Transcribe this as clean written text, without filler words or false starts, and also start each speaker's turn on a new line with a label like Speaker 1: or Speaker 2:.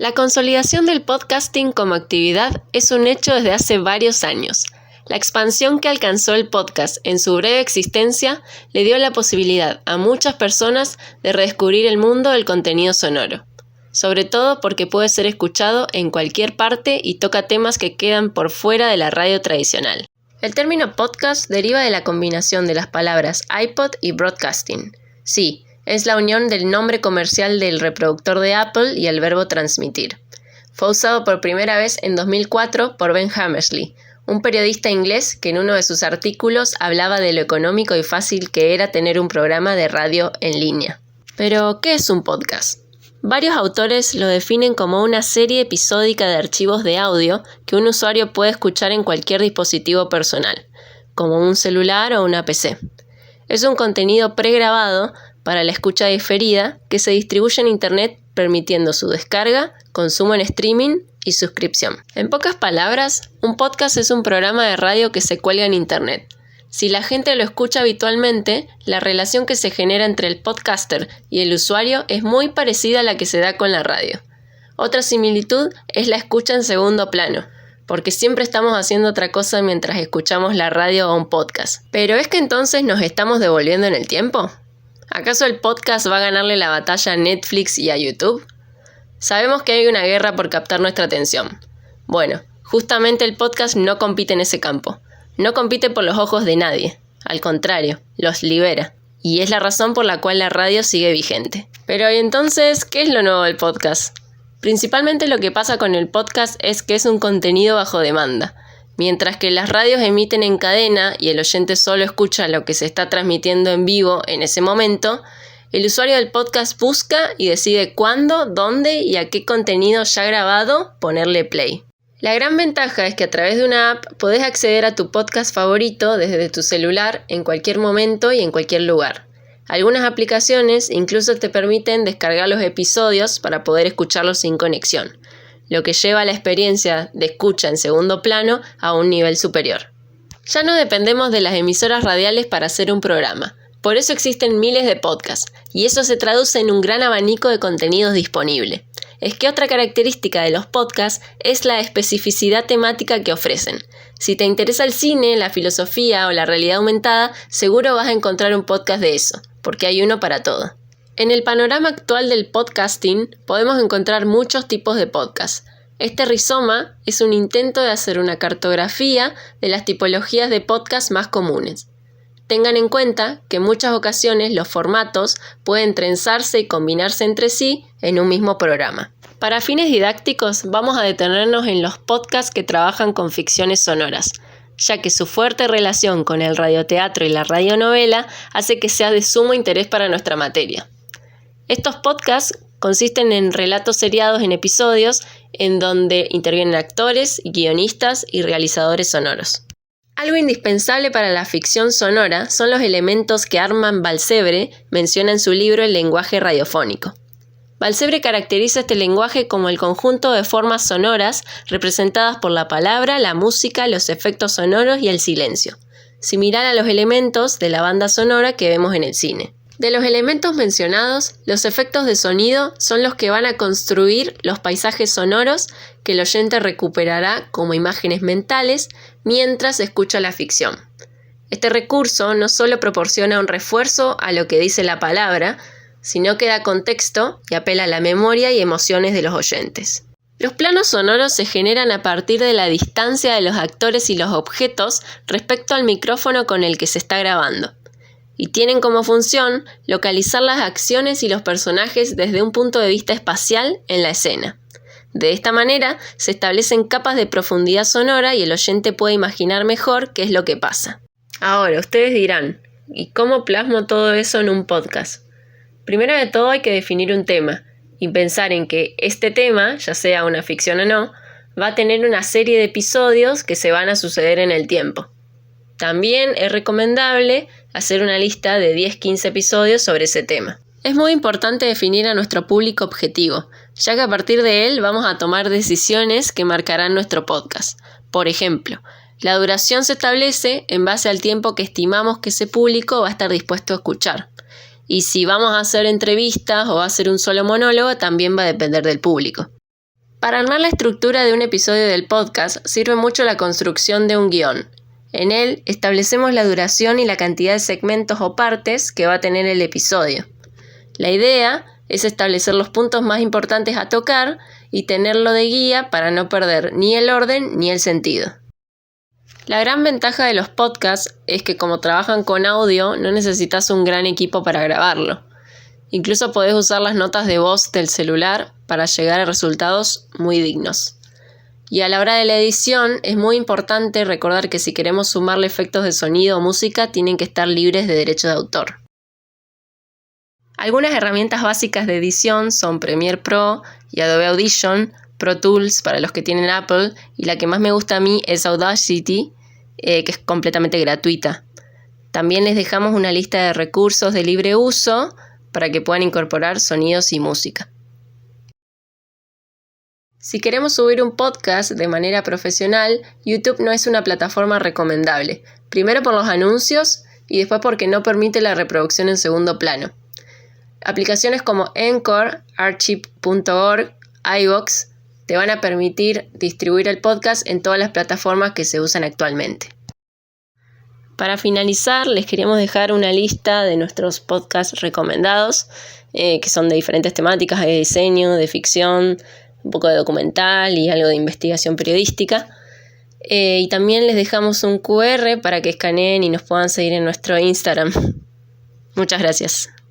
Speaker 1: La consolidación del podcasting como actividad es un hecho desde hace varios años. La expansión que alcanzó el podcast en su breve existencia le dio la posibilidad a muchas personas de redescubrir el mundo del contenido sonoro, sobre todo porque puede ser escuchado en cualquier parte y toca temas que quedan por fuera de la radio tradicional. El término podcast deriva de la combinación de las palabras iPod y broadcasting. Sí, es la unión del nombre comercial del reproductor de Apple y el verbo transmitir. Fue usado por primera vez en 2004 por Ben Hammersley, un periodista inglés que en uno de sus artículos hablaba de lo económico y fácil que era tener un programa de radio en línea. Pero, ¿qué es un podcast? Varios autores lo definen como una serie episódica de archivos de audio que un usuario puede escuchar en cualquier dispositivo personal, como un celular o una PC. Es un contenido pregrabado para la escucha diferida que se distribuye en Internet permitiendo su descarga, consumo en streaming y suscripción. En pocas palabras, un podcast es un programa de radio que se cuelga en Internet. Si la gente lo escucha habitualmente, la relación que se genera entre el podcaster y el usuario es muy parecida a la que se da con la radio. Otra similitud es la escucha en segundo plano, porque siempre estamos haciendo otra cosa mientras escuchamos la radio o un podcast. ¿Pero es que entonces nos estamos devolviendo en el tiempo? ¿Acaso el podcast va a ganarle la batalla a Netflix y a YouTube? Sabemos que hay una guerra por captar nuestra atención. Bueno, justamente el podcast no compite en ese campo. No compite por los ojos de nadie. Al contrario, los libera. Y es la razón por la cual la radio sigue vigente. Pero ¿y entonces qué es lo nuevo del podcast? Principalmente lo que pasa con el podcast es que es un contenido bajo demanda. Mientras que las radios emiten en cadena y el oyente solo escucha lo que se está transmitiendo en vivo en ese momento, el usuario del podcast busca y decide cuándo, dónde y a qué contenido ya grabado ponerle play. La gran ventaja es que a través de una app podés acceder a tu podcast favorito desde tu celular en cualquier momento y en cualquier lugar. Algunas aplicaciones incluso te permiten descargar los episodios para poder escucharlos sin conexión, lo que lleva la experiencia de escucha en segundo plano a un nivel superior. Ya no dependemos de las emisoras radiales para hacer un programa. Por eso existen miles de podcasts, y eso se traduce en un gran abanico de contenidos disponible. Es que otra característica de los podcasts es la especificidad temática que ofrecen. Si te interesa el cine, la filosofía o la realidad aumentada, seguro vas a encontrar un podcast de eso, porque hay uno para todo. En el panorama actual del podcasting podemos encontrar muchos tipos de podcasts. Este rizoma es un intento de hacer una cartografía de las tipologías de podcast más comunes. Tengan en cuenta que en muchas ocasiones los formatos pueden trenzarse y combinarse entre sí en un mismo programa. Para fines didácticos vamos a detenernos en los podcasts que trabajan con ficciones sonoras, ya que su fuerte relación con el radioteatro y la radionovela hace que sea de sumo interés para nuestra materia. Estos podcasts consisten en relatos seriados en episodios en donde intervienen actores, guionistas y realizadores sonoros. Algo indispensable para la ficción sonora son los elementos que Armand Balsebre menciona en su libro El lenguaje radiofónico. Balsebre caracteriza este lenguaje como el conjunto de formas sonoras representadas por la palabra, la música, los efectos sonoros y el silencio, similar a los elementos de la banda sonora que vemos en el cine. De los elementos mencionados, los efectos de sonido son los que van a construir los paisajes sonoros que el oyente recuperará como imágenes mentales mientras escucha la ficción. Este recurso no solo proporciona un refuerzo a lo que dice la palabra, sino que da contexto y apela a la memoria y emociones de los oyentes. Los planos sonoros se generan a partir de la distancia de los actores y los objetos respecto al micrófono con el que se está grabando, y tienen como función localizar las acciones y los personajes desde un punto de vista espacial en la escena. De esta manera se establecen capas de profundidad sonora y el oyente puede imaginar mejor qué es lo que pasa. Ahora, ustedes dirán, ¿y cómo plasmo todo eso en un podcast? Primero de todo hay que definir un tema y pensar en que este tema, ya sea una ficción o no, va a tener una serie de episodios que se van a suceder en el tiempo. También es recomendable hacer una lista de 10-15 episodios sobre ese tema. Es muy importante definir a nuestro público objetivo, ya que a partir de él vamos a tomar decisiones que marcarán nuestro podcast. Por ejemplo, la duración se establece en base al tiempo que estimamos que ese público va a estar dispuesto a escuchar. Y si vamos a hacer entrevistas o a hacer un solo monólogo, también va a depender del público. Para armar la estructura de un episodio del podcast sirve mucho la construcción de un guión. En él establecemos la duración y la cantidad de segmentos o partes que va a tener el episodio. La idea es establecer los puntos más importantes a tocar y tenerlo de guía para no perder ni el orden ni el sentido. La gran ventaja de los podcasts es que como trabajan con audio no necesitas un gran equipo para grabarlo. Incluso podés usar las notas de voz del celular para llegar a resultados muy dignos. Y a la hora de la edición es muy importante recordar que si queremos sumarle efectos de sonido o música tienen que estar libres de derechos de autor. Algunas herramientas básicas de edición son Premiere Pro y Adobe Audition, Pro Tools para los que tienen Apple, y la que más me gusta a mí es Audacity, que es completamente gratuita. También les dejamos una lista de recursos de libre uso para que puedan incorporar sonidos y música. Si queremos subir un podcast de manera profesional, YouTube no es una plataforma recomendable. Primero por los anuncios y después porque no permite la reproducción en segundo plano. Aplicaciones como Anchor, Archive.org, iVoox te van a permitir distribuir el podcast en todas las plataformas que se usan actualmente. Para finalizar, les queríamos dejar una lista de nuestros podcasts recomendados, que son de diferentes temáticas, de diseño, de ficción, un poco de documental y algo de investigación periodística. Y también les dejamos un QR para que escaneen y nos puedan seguir en nuestro Instagram. Muchas gracias.